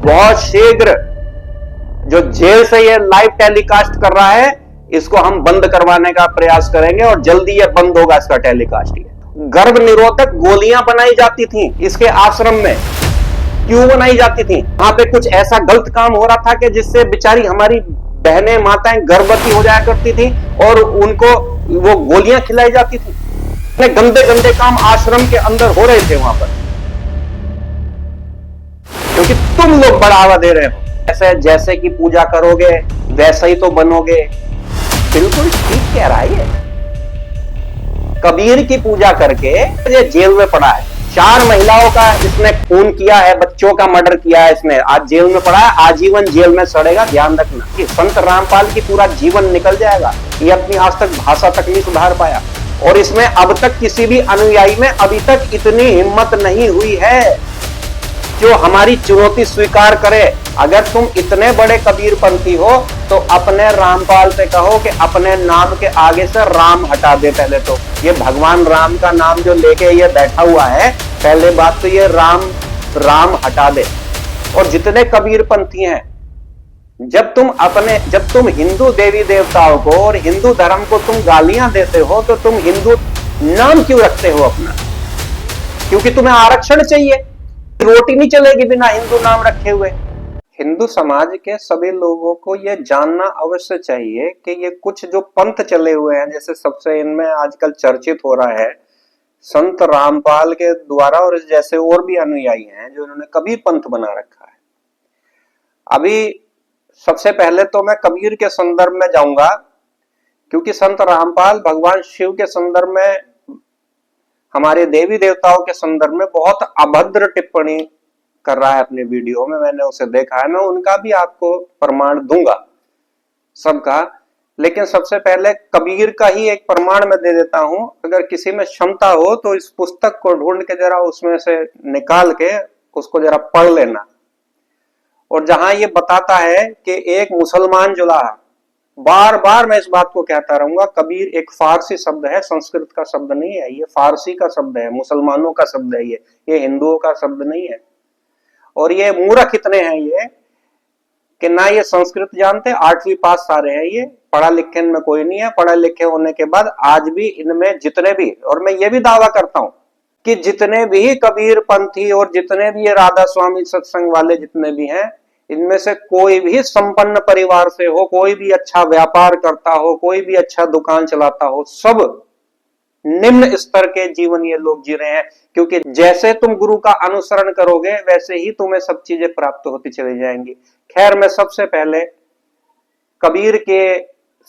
बहुत शीघ्र जो जेल से ये लाइव टेलीकास्ट कर रहा है, इसको हम बंद करवाने का प्रयास करेंगे और जल्दी ये बंद होगा इसका टेलीकास्ट। गर्भ निरोधक गोलियां बनाई जाती थी इसके आश्रम में, क्यों बनाई जाती थी? वहां पे कुछ ऐसा गलत काम हो रहा था कि जिससे बेचारी हमारी बहनें माताएं गर्भवती हो जाया करती थी और उनको वो गोलियां खिलाई जाती थी। गंदे गंदे काम आश्रम के अंदर हो रहे थे वहां पर, क्योंकि तुम लोग बढ़ावा दे रहे हो। ऐसे जैसे कि पूजा करोगे वैसा ही तो बनोगे। बिल्कुल ठीक कह रहा है। कबीर की पूजा करके ये जेल में पड़ा है। 4 महिलाओं का इसने खून किया है, बच्चों का मर्डर किया है इसने, आज जेल में पड़ा है, आजीवन जेल में सड़ेगा। ध्यान रखना कि संत रामपाल की पूरा जीवन निकल जाएगा। ये अपनी आज तक भाषा तक नहीं सुधार पाया और इसमें अब तक किसी भी अनुयायी में अभी तक इतनी हिम्मत नहीं हुई है जो हमारी चुनौती स्वीकार करे। अगर तुम इतने बड़े कबीरपंथी हो तो अपने रामपाल से कहो कि अपने नाम के आगे से राम हटा दे। पहले तो ये भगवान राम का नाम जो लेके ये बैठा हुआ है, पहले बात तो ये राम हटा दे। और जितने कबीरपंथी हैं, जब तुम हिंदू देवी देवताओं को और हिंदू धर्म को तुम गालियां देते हो तो तुम हिंदू नाम क्यों रखते हो अपना? क्योंकि तुम्हें आरक्षण चाहिए। रोटी नहीं चलेगी बिना हिंदू नाम रखे हुए। हिंदू समाज के सभी लोगों को यह जानना अवश्य चाहिए कि ये कुछ जो पंथ चले हुए हैं, जैसे सबसे इनमें आजकल चर्चित हो रहा है संत रामपाल के द्वारा, और जैसे और भी अनुयायी हैं जो इन्होंने कबीर पंथ बना रखा है। अभी सबसे पहले तो मैं कबीर के संदर्भ में जाऊंगा, क्योंकि संत रामपाल भगवान शिव के संदर्भ में, हमारे देवी देवताओं के संदर्भ में बहुत अभद्र टिप्पणी कर रहा है अपने वीडियो में। मैंने उसे देखा है, मैं उनका भी आपको प्रमाण दूंगा सबका। लेकिन सबसे पहले कबीर का ही एक प्रमाण मैं दे देता हूं। अगर किसी में क्षमता हो तो इस पुस्तक को ढूंढ के जरा उसमें से निकाल के उसको जरा पढ़ लेना। और जहां ये बताता है कि एक मुसलमान जुलाहा, बार बार मैं इस बात को कहता रहूंगा, कबीर एक फारसी शब्द है, संस्कृत का शब्द नहीं है, ये फारसी का शब्द है, मुसलमानों का शब्द है, ये हिंदुओं का शब्द नहीं है। और ये मूर्ख इतने हैं ये कि ना ये संस्कृत जानते, 8वीं पास सारे हैं, ये पढ़ा लिखे इनमें कोई नहीं है। पढ़े लिखे होने के बाद आज भी इनमें जितने भी, और मैं ये भी दावा करता हूं कि जितने भी कबीर पंथी और जितने भी ये राधा स्वामी सत्संग वाले जितने भी हैं, इनमें से कोई भी संपन्न परिवार से हो, कोई भी अच्छा व्यापार करता हो, कोई भी अच्छा दुकान चलाता हो, सब निम्न स्तर के जीवन ये लोग जी रहे हैं। क्योंकि जैसे तुम गुरु का अनुसरण करोगे वैसे ही तुम्हें सब चीजें प्राप्त होती चली जाएंगी। खैर, मैं सबसे पहले कबीर के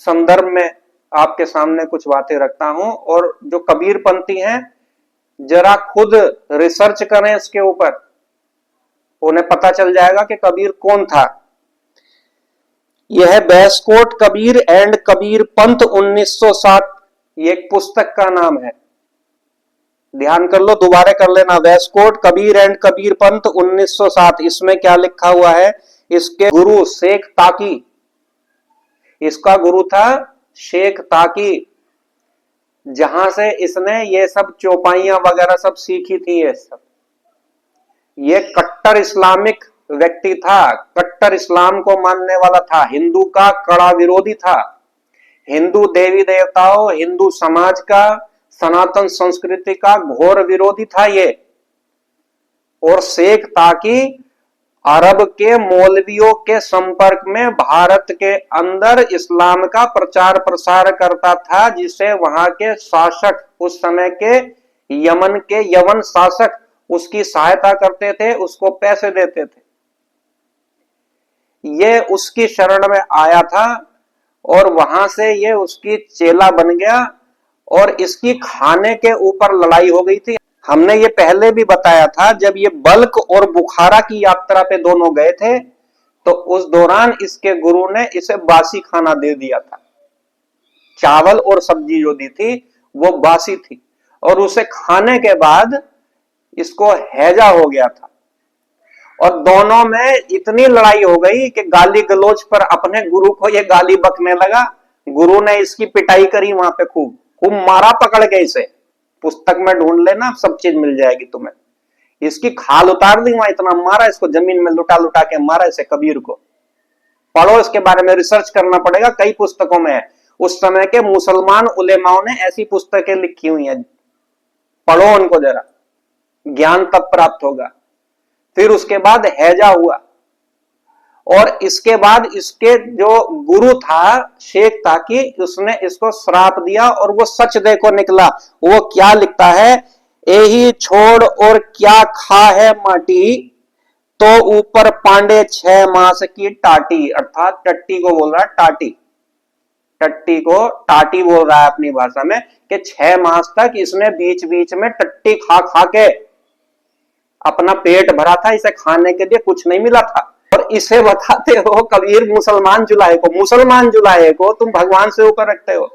संदर्भ में आपके सामने कुछ बातें रखता हूं, और जो कबीर पंथी हैं जरा खुद रिसर्च करें इसके ऊपर, उन्हें पता चल जाएगा कि कबीर कौन था। यह है बैसकोट कबीर एंड कबीर पंथ 1907, ये एक पुस्तक का नाम है। ध्यान कर लो, दोबारा कर लेना, बैसकोट कबीर एंड कबीर पंथ 1907। इसमें क्या लिखा हुआ है? इसके गुरु शेख ताकी, इसका गुरु था शेख ताकी, जहां से इसने ये सब चौपाइयां वगैरह सब सीखी थी। ये सब, ये कट्टर इस्लामिक व्यक्ति था, कट्टर इस्लाम को मानने वाला था, हिंदू का कड़ा विरोधी था, हिंदू देवी देवताओं, हिंदू समाज का, सनातन संस्कृति का घोर विरोधी था ये। और शेख ताकी अरब के मौलवियों के संपर्क में भारत के अंदर इस्लाम का प्रचार प्रसार करता था, जिसे वहां के शासक, उस समय के यमन के यवन शासक उसकी सहायता करते थे, उसको पैसे देते थे। ये उसकी शरण में आया था और वहां से ये उसकी चेला बन गया, और इसकी खाने के ऊपर लड़ाई हो गई थी। हमने ये पहले भी बताया था, जब ये बल्क और बुखारा की यात्रा पे दोनों गए थे तो उस दौरान इसके गुरु ने इसे बासी खाना दे दिया था। चावल और सब्जी जो दी थी वो बासी थी, और उसे खाने के बाद इसको हैजा हो गया था। और दोनों में इतनी लड़ाई हो गई कि गाली गलोच पर अपने गुरु को ये गाली बकने लगा। गुरु ने इसकी पिटाई करी वहां पे, खूब खूब मारा पकड़ के इसे। पुस्तक में ढूंढ लेना, सब चीज मिल जाएगी तुम्हें। इसकी खाल उतार दी, वहां इतना मारा इसको, जमीन में लुटा लुटा के मारा इसे कबीर को। पढ़ो, इसके बारे में रिसर्च करना पड़ेगा, कई पुस्तकों में है। उस समय के मुसलमान उलेमाओं ने ऐसी पुस्तकें लिखी हुई हैं, पढ़ो उनको जरा, ज्ञान तब प्राप्त होगा। फिर उसके बाद हैजा हुआ, और इसके बाद इसके जो गुरु था शेख ताकि, उसने इसको श्राप दिया और वो सच देखो निकला। वो क्या लिखता है, यही छोड़ और क्या खा है माटी, तो ऊपर पांडे 6 मास की टाटी, अर्थात टट्टी को बोल रहा है, टाटी, टट्टी को टाटी बोल रहा है अपनी भाषा में, कि 6 मास तक इसने बीच बीच में टट्टी खा खा के अपना पेट भरा था, इसे खाने के लिए कुछ नहीं मिला था। और इसे बताते हो कबीर मुसलमान जुलाहे को, मुसलमान जुलाहे को तुम भगवान से ऊपर रखते हो।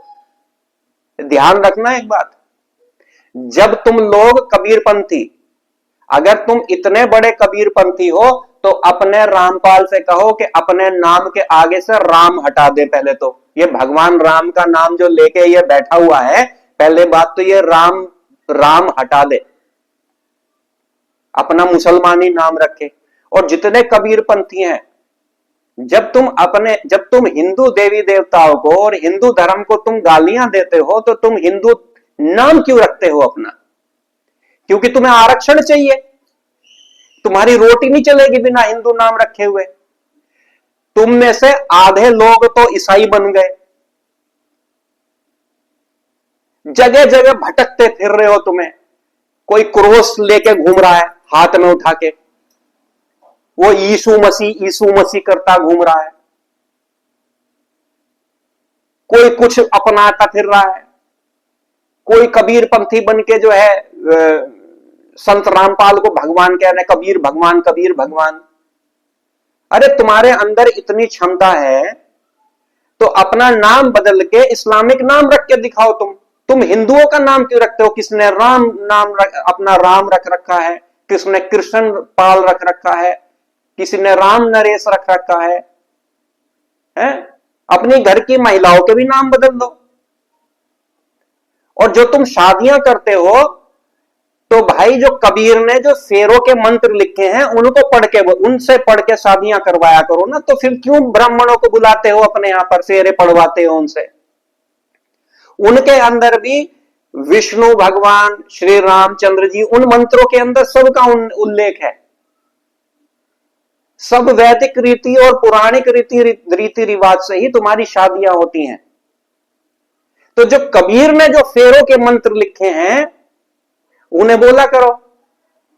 ध्यान रखना एक बात, जब तुम लोग कबीरपंथी, अगर तुम इतने बड़े कबीरपंथी हो तो अपने रामपाल से कहो कि अपने नाम के आगे से राम हटा दे। पहले तो ये भगवान राम का नाम जो लेके ये बैठा हुआ है, पहले बात तो ये राम राम हटा दे, अपना मुसलमानी नाम रखे। और जितने कबीरपंथी हैं, जब तुम हिंदू देवी देवताओं को और हिंदू धर्म को तुम गालियां देते हो, तो तुम हिंदू नाम क्यों रखते हो अपना? क्योंकि तुम्हें आरक्षण चाहिए, तुम्हारी रोटी नहीं चलेगी बिना हिंदू नाम रखे हुए। तुम में से आधे लोग तो ईसाई बन गए, जगह जगह भटकते फिर रहे हो। तुम्हें कोई क्रोस लेके घूम रहा है हाथ में उठा के, वो यीशु मसीह करता घूम रहा है, कोई कुछ अपनाता फिर रहा है, कोई कबीरपंथी बन के जो है संत रामपाल को भगवान कह रहे, कबीर भगवान, कबीर भगवान। अरे तुम्हारे अंदर इतनी क्षमता है तो अपना नाम बदल के इस्लामिक नाम रख के दिखाओ। तुम हिंदुओं का नाम क्यों रखते हो? किसने राम नाम अपना राम रख रखा है, किसने कृष्ण पाल रख रखा है, किसी ने राम नरेश रख रखा है, अपनी घर की महिलाओं के भी नाम बदल दो। और जो तुम शादियां करते हो, तो भाई जो कबीर ने जो शेरों के मंत्र लिखे हैं उनको पढ़ के, उनसे पढ़ के शादियां करवाया करो ना। तो फिर क्यों ब्राह्मणों को बुलाते हो अपने यहां पर, शेरे पढ़वाते हो उनसे? उनके अंदर भी विष्णु भगवान, श्री रामचंद्र जी, उन मंत्रों के अंदर सबका उल्लेख है। सब वैदिक रीति और पौराणिक रीति रिवाज से ही तुम्हारी शादियां होती हैं। तो जो कबीर ने जो फेरों के मंत्र लिखे हैं उन्हें बोला करो।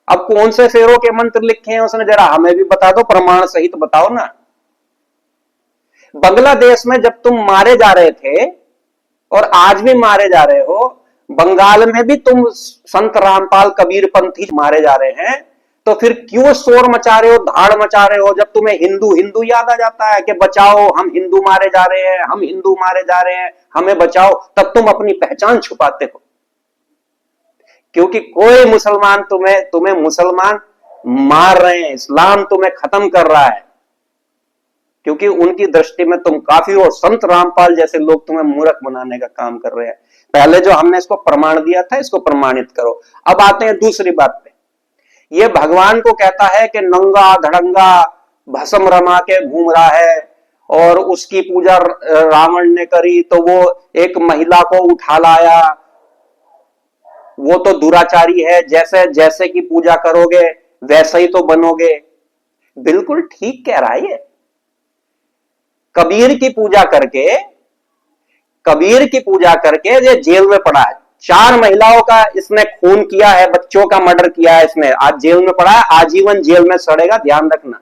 अब कौन से फेरों के मंत्र लिखे हैं उसने जरा हमें भी बता दो, प्रमाण सहित बताओ ना। बांग्लादेश में जब तुम मारे जा रहे थे और आज भी मारे जा रहे हो, बंगाल में भी तुम संत रामपाल कबीरपंथी मारे जा रहे हैं, तो फिर क्यों शोर मचा रहे हो, धाड़ मचा रहे हो? जब तुम्हें हिंदू हिंदू याद आ जाता है कि बचाओ, हम हिंदू मारे जा रहे हैं, हम हिंदू मारे जा रहे हैं, हमें बचाओ, तब तुम अपनी पहचान छुपाते हो। क्योंकि कोई मुसलमान तुम्हें मुसलमान मार रहे हैं, इस्लाम तुम्हें खत्म कर रहा है, क्योंकि उनकी दृष्टि में तुम काफी हो। संत रामपाल जैसे लोग तुम्हें मूर्ख बनाने का काम कर रहे हैं। पहले जो हमने इसको प्रमाण दिया था, इसको प्रमाणित करो। अब आते हैं दूसरी बात पे। ये भगवान को कहता है कि नंगा धड़ंगा भस्म रमा के घूम रहा है, और उसकी पूजा रावण ने करी तो वो एक महिला को उठा लाया, वो तो दुराचारी है, जैसे जैसे की पूजा करोगे वैसे ही तो बनोगे। बिल्कुल ठीक कह रहा है ये। कबीर की पूजा करके ये जेल में पड़ा है। 4 महिलाओं का इसने खून किया है, बच्चों का मर्डर किया है इसने, आज जेल में पड़ा है, आजीवन जेल में सड़ेगा, ध्यान रखना,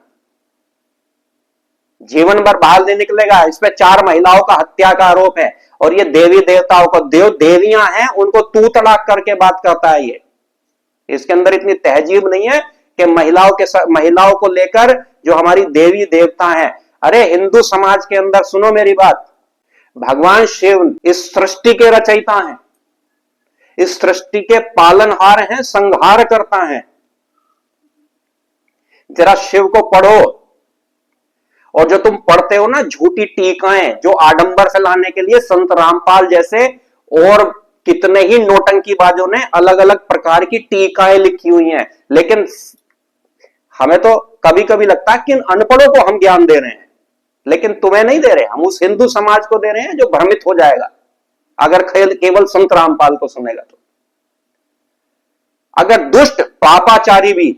जीवन भर बाहर नहीं निकलेगा। इस पे 4 महिलाओं का हत्या का आरोप है, और ये देवी देवताओं को, देवियां हैं उनको तू तड़ाक करके बात करता है ये। इसके अंदर इतनी तहजीब नहीं है कि महिलाओं को लेकर जो हमारी देवी देवता हैं। अरे हिंदू समाज के अंदर सुनो मेरी बात, भगवान शिव इस सृष्टि के रचयिता हैं, इस सृष्टि के पालनहार हैं, संहार करता है। जरा शिव को पढ़ो, और जो तुम पढ़ते हो ना झूठी टीकाएं, जो आडंबर फैलाने के लिए संत रामपाल जैसे और कितने ही नौटंकीबाजों ने अलग अलग प्रकार की टीकाएं लिखी हुई हैं, लेकिन हमें तो कभी कभी लगता है कि इन अनपढ़ों को हम ज्ञान दे रहे हैं, लेकिन तुम्हें नहीं दे रहे, हम उस हिंदू समाज को दे रहे हैं जो भ्रमित हो जाएगा अगर केवल संत रामपाल को सुनेगा तो। अगर दुष्ट पापाचारी भी,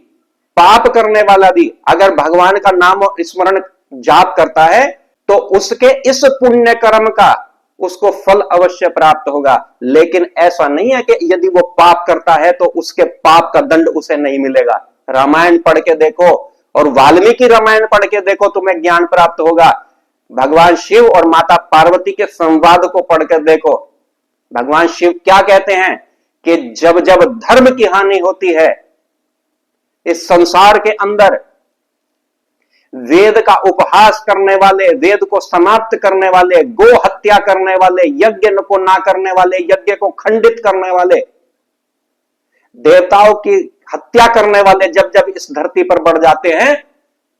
पाप करने वाला भी अगर भगवान का नाम और स्मरण जाप करता है तो उसके इस पुण्य कर्म का उसको फल अवश्य प्राप्त होगा। लेकिन ऐसा नहीं है कि यदि वो पाप करता है तो उसके पाप का दंड उसे नहीं मिलेगा। रामायण पढ़ के देखो और वाल्मीकि रामायण पढ़ के देखो, तुम्हें ज्ञान प्राप्त होगा। भगवान शिव और माता पार्वती के संवाद को पढ़कर देखो, भगवान शिव क्या कहते हैं कि जब जब धर्म की हानि होती है इस संसार के अंदर, वेद का उपहास करने वाले, वेद को समाप्त करने वाले, गो हत्या करने वाले, यज्ञ को ना करने वाले, यज्ञ को खंडित करने वाले, देवताओं की हत्या करने वाले जब जब इस धरती पर बढ़ जाते हैं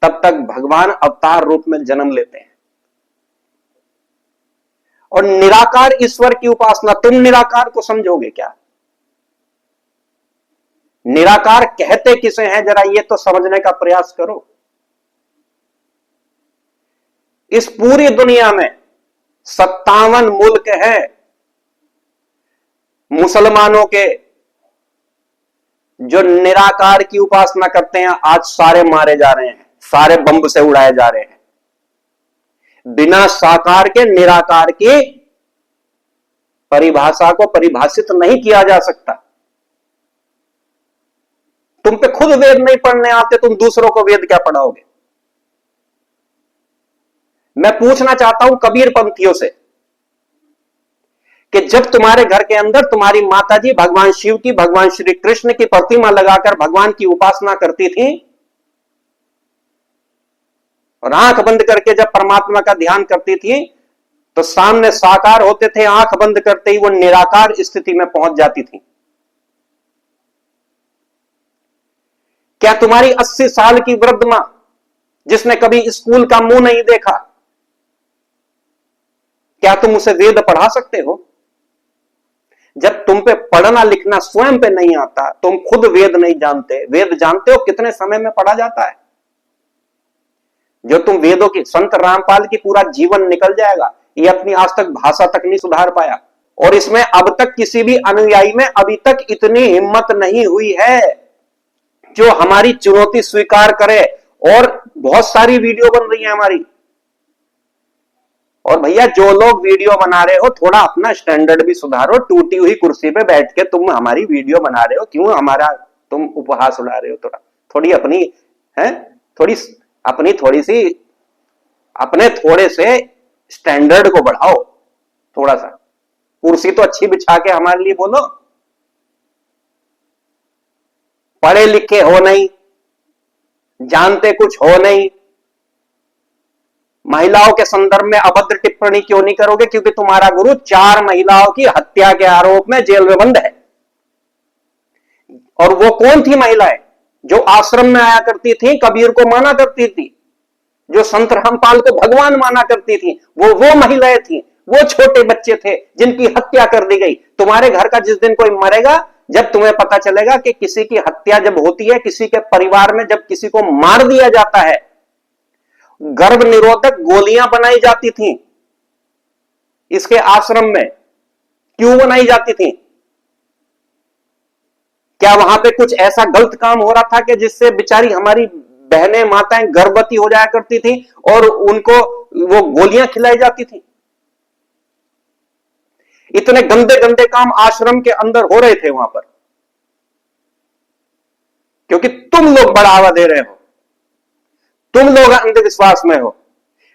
तब तक भगवान अवतार रूप में जन्म लेते हैं। और निराकार ईश्वर की उपासना, तुम निराकार को समझोगे क्या? निराकार कहते किसे हैं, जरा ये तो समझने का प्रयास करो। इस पूरी दुनिया में 57 मुल्क हैं मुसलमानों के जो निराकार की उपासना करते हैं, आज सारे मारे जा रहे हैं, सारे बम से उड़ाए जा रहे हैं। बिना साकार के निराकार की परिभाषा को परिभाषित नहीं किया जा सकता। तुम पे खुद वेद नहीं पढ़ने आते, तुम दूसरों को वेद क्या पढ़ाओगे? मैं पूछना चाहता हूं कबीर पंथियों से कि जब तुम्हारे घर के अंदर तुम्हारी माताजी भगवान शिव की, भगवान श्री कृष्ण की प्रतिमा लगाकर भगवान की उपासना करती थी और आंख बंद करके जब परमात्मा का ध्यान करती थी तो सामने साकार होते थे, आंख बंद करते ही वो निराकार स्थिति में पहुंच जाती थी। क्या तुम्हारी 80 साल की वृद्ध मां जिसने कभी स्कूल का मुंह नहीं देखा, क्या तुम उसे वेद पढ़ा सकते हो? जब तुम पे पढ़ना लिखना स्वयं पे नहीं आता, तुम खुद वेद नहीं जानते, वेद जानते हो कितने समय में पढ़ा जाता है? जो तुम वेदों की, संत रामपाल की पूरा जीवन निकल जाएगा, ये अपनी आज तक भाषा तक नहीं सुधार पाया। और इसमें अब तक किसी भी अनुयायी में अभी तक इतनी हिम्मत नहीं हुई है जो हमारी चुनौती स्वीकार करे। और बहुत सारी वीडियो बन रही है हमारी। और भैया जो लोग वीडियो बना रहे हो, थोड़ा अपना स्टैंडर्ड भी सुधारो। टूटी हुई कुर्सी पे बैठ के तुम हमारी वीडियो बना रहे हो, क्यों हमारा तुम उपहास उड़ा रहे हो? थोड़ी अपनी है, थोड़ी अपनी थोड़ी सी अपने थोड़े से स्टैंडर्ड को बढ़ाओ थोड़ा सा। कुर्सी तो अच्छी बिछा के हमारे लिए बोलो। पढ़े लिखे हो नहीं, जानते कुछ हो नहीं, महिलाओं के संदर्भ में अभद्र टिप्पणी क्यों नहीं करोगे? क्योंकि तुम्हारा गुरु 4 महिलाओं की हत्या के आरोप में जेल में बंद है। और वो कौन थी महिलाएं? जो आश्रम में आया करती थी, कबीर को माना करती थी, जो संत रामपाल को भगवान माना करती थी, वो महिलाएं थी। वो छोटे बच्चे थे जिनकी हत्या कर दी गई। तुम्हारे घर का जिस दिन कोई मरेगा, जब तुम्हें पता चलेगा कि किसी की हत्या जब होती है, किसी के परिवार में जब किसी को मार दिया जाता है, गर्भ निरोधक गोलियां बनाई जाती थी इसके आश्रम में। क्यों बनाई जाती थी? क्या वहां पे कुछ ऐसा गलत काम हो रहा था कि जिससे बेचारी हमारी बहनें, माताएं गर्भवती हो जाया करती थी और उनको वो गोलियां खिलाई जाती थी? इतने गंदे गंदे काम आश्रम के अंदर हो रहे थे वहां पर, क्योंकि तुम लोग बढ़ावा दे रहे हो, तुम लोग अंधविश्वास में हो,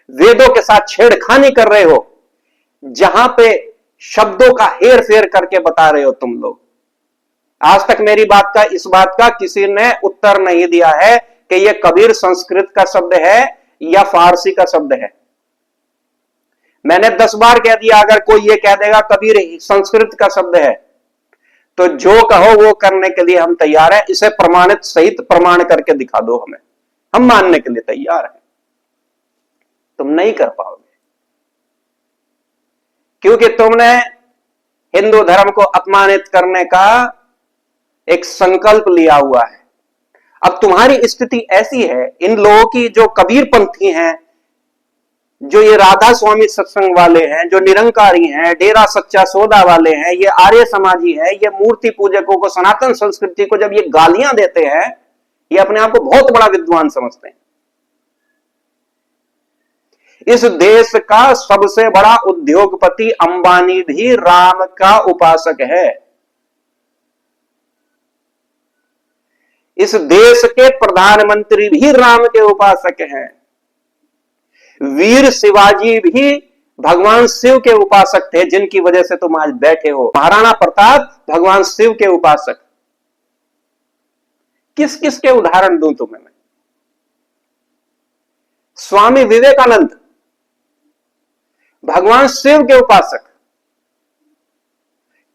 वेदों के साथ छेड़खानी कर रहे हो, जहां पे शब्दों का हेर फेर करके बता रहे हो तुम लोग। आज तक मेरी बात का, इस बात का किसी ने उत्तर नहीं दिया है कि यह कबीर संस्कृत का शब्द है या फारसी का शब्द है। मैंने 10 बार कह दिया, अगर कोई ये कह देगा कबीर संस्कृत का शब्द है तो जो कहो वो करने के लिए हम तैयार हैं। इसे प्रमाणित सहित प्रमाण करके दिखा दो हमें, हम मानने के लिए तैयार हैं। तुम नहीं कर पाओगे, क्योंकि तुमने हिंदू धर्म को अपमानित करने का एक संकल्प लिया हुआ है। अब तुम्हारी स्थिति ऐसी है, इन लोगों की जो कबीरपंथी हैं, जो ये राधा स्वामी सत्संग वाले हैं, जो निरंकारी हैं, डेरा सच्चा सौदा वाले हैं, ये आर्य समाजी है, ये मूर्ति पूजकों को, सनातन संस्कृति को जब ये गालियां देते हैं, ये अपने आप को बहुत बड़ा विद्वान समझते हैं। इस देश का सबसे बड़ा उद्योगपति अंबानी भी राम का उपासक है। इस देश के प्रधानमंत्री भी राम के उपासक हैं। वीर शिवाजी भी भगवान शिव के उपासक थे, जिनकी वजह से तुम आज बैठे हो। महाराणा प्रताप भगवान शिव के उपासक। किस किस के उदाहरण दूं तुम्हें मैं? स्वामी विवेकानंद भगवान शिव के उपासक।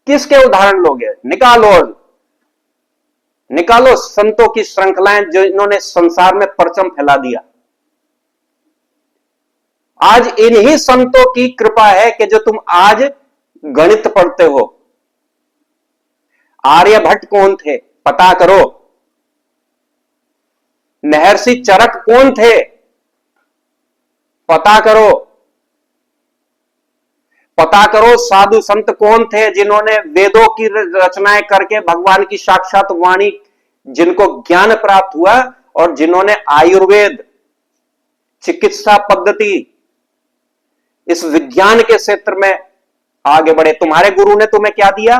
किसके उदाहरण लोगे? निकालो संतों की श्रृंखलाएं जो इन्होंने संसार में परचम फैला दिया। आज इन्हीं संतों की कृपा है कि जो तुम आज गणित पढ़ते हो। आर्यभट्ट कौन थे? पता करो। महर्षि चरक कौन थे? पता करो। पता करो साधु संत कौन थे जिन्होंने वेदों की रचनाएं करके भगवान की साक्षात वाणी, जिनको ज्ञान प्राप्त हुआ और जिन्होंने आयुर्वेद, चिकित्सा पद्धति, इस विज्ञान के क्षेत्र में आगे बढ़े। तुम्हारे गुरु ने तुम्हें क्या दिया?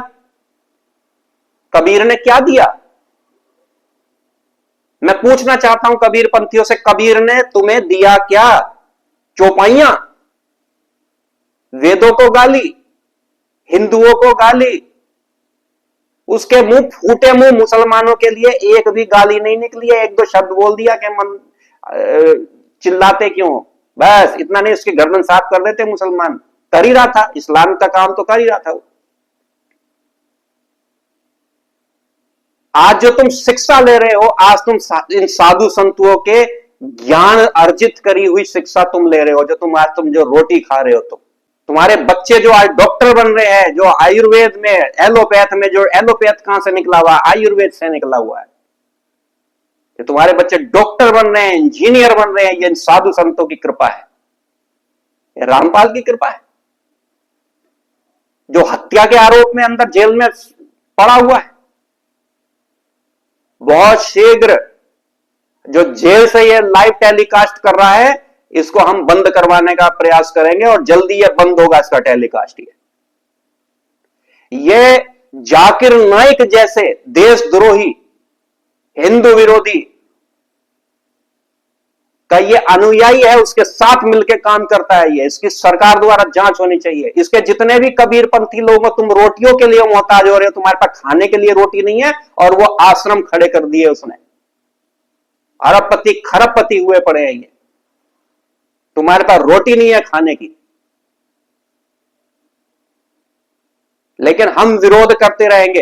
कबीर ने क्या दिया? मैं पूछना चाहता हूं कबीर पंथियों से, कबीर ने तुम्हें दिया क्या? चौपाइयां, वेदों को गाली, हिंदुओं को गाली। उसके मुंह फूटे मुंह मुसलमानों के लिए एक भी गाली नहीं निकली है। एक दो शब्द बोल दिया कि मन चिल्लाते क्यों? बस इतना नहीं, उसकी गर्दन साफ कर देते मुसलमान। कर ही रहा था, इस्लाम का काम तो कर ही रहा था वो। आज जो तुम शिक्षा ले रहे हो, आज तुम इन साधु संतों के ज्ञान अर्जित करी हुई शिक्षा तुम ले रहे हो। जो तुम आज जो रोटी खा रहे हो, तुम्हारे बच्चे जो आज डॉक्टर बन रहे हैं, जो आयुर्वेद में, एलोपैथ में, जो एलोपैथ कहां से निकला हुआ? आयुर्वेद से निकला हुआ है। कि तुम्हारे बच्चे डॉक्टर बन रहे हैं, इंजीनियर बन रहे हैं, ये साधु संतों की कृपा है, ये रामपाल की कृपा है। जो हत्या के आरोप में अंदर जेल में पड़ा हुआ है, बहुत शीघ्र जो जेल से ये लाइव टेलीकास्ट कर रहा है, इसको हम बंद करवाने का प्रयास करेंगे और जल्दी ये बंद होगा इसका टेलीकास्ट। ये जाकिर नाइक जैसे देशद्रोही, हिंदू विरोधी का ये अनुयायी है, उसके साथ मिलकर काम करता है ये। इसकी सरकार द्वारा जांच होनी चाहिए। इसके जितने भी कबीरपंथी लोग हो, तुम रोटियों के लिए मोहताज हो रहे हो, तुम्हारे पास खाने के लिए रोटी नहीं है, और वो आश्रम खड़े कर दिए उसने। अरबपति खरबपति हुए पड़े हैं ये, तुम्हारे पास रोटी नहीं है खाने की। लेकिन हम विरोध करते रहेंगे,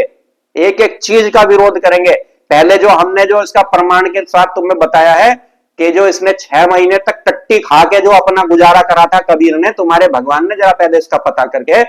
एक एक चीज का विरोध करेंगे। पहले जो हमने जो इसका प्रमाण के साथ तुम्हें बताया है कि जो इसने 6 महीने तक टट्टी खा के जो अपना गुजारा करा था कबीर ने, तुम्हारे भगवान ने जरा पहले इसका पता करके